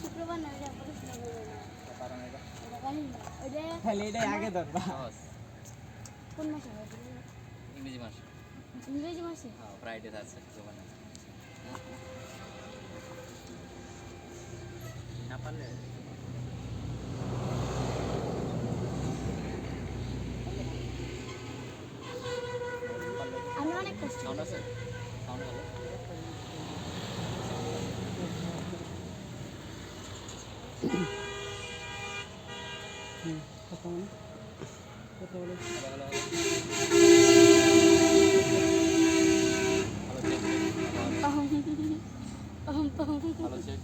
শুক্রবার না এটা পড়াশোনা করবে না পারো না এটা এটা জানি না ওইটা তাহলে এটাই আগে ধরবা সহজ কোন মাসে হয় ইংরেজি মাস ইংরেজি মাসে হ্যাঁ ফ্রাইডে আছে শুক্রবার না না পারলে আমি অনেক কষ্ট সাউন্ড আছে সাউন্ড হলো কথা বলে কথা বলে ভালো চেক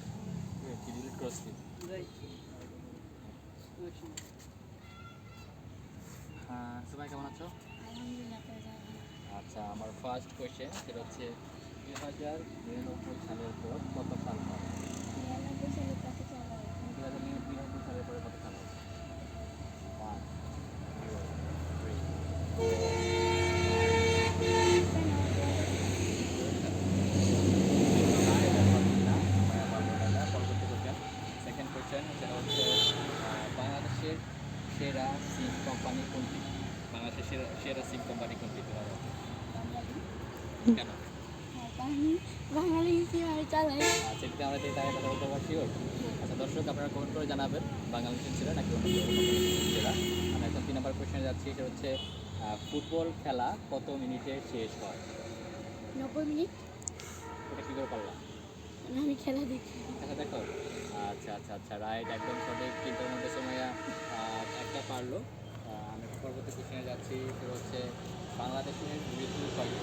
কি ডিলিট করছি হ্যাঁ সবাই কেমন আছো আলহামদুলিল্লাহ তো যাই আচ্ছা আমার ফার্স্ট কোয়েশ্চেন সেটা হচ্ছে 2099 সালের পর কত সাল হয় 99 সালে কত সাল হয় 2099 সালের পরে কত সাল হবে 2 সেকেন্ড কোয়েশ্চেন সেটা হচ্ছে বাংলাদেশের সেরা সিম কোম্পানি কোনটি বাংলাদেশের সেরা সিম কোম্পানি কোনটি কেন বাঙালি হিসেবে চালাই সেটিতে আমরা যদি তাই কথা বলতে পারছি আচ্ছা দর্শক আপনারা কমেন্ট করে জানাবেন বাংলাদেশের ছেলে নাকি অন্য ছেলেরা আমরা এখন 3 নম্বর কোয়েশ্চেনে যাচ্ছি সেটা হচ্ছে ফুটবল খেলা কত মিনিটে শেষ হয় 90 মিনিট ওটা কী করে পারলাম আমি খেলা দেখি আচ্ছা দেখো আচ্ছা আচ্ছা আচ্ছা রাইট একদম সঠিক 3টার মধ্যে সময় একটা পারলো আমি পরবর্তী কোয়েশ্চেনে যাচ্ছি সেটা হচ্ছে বাংলাদেশের ঋতু কয়টি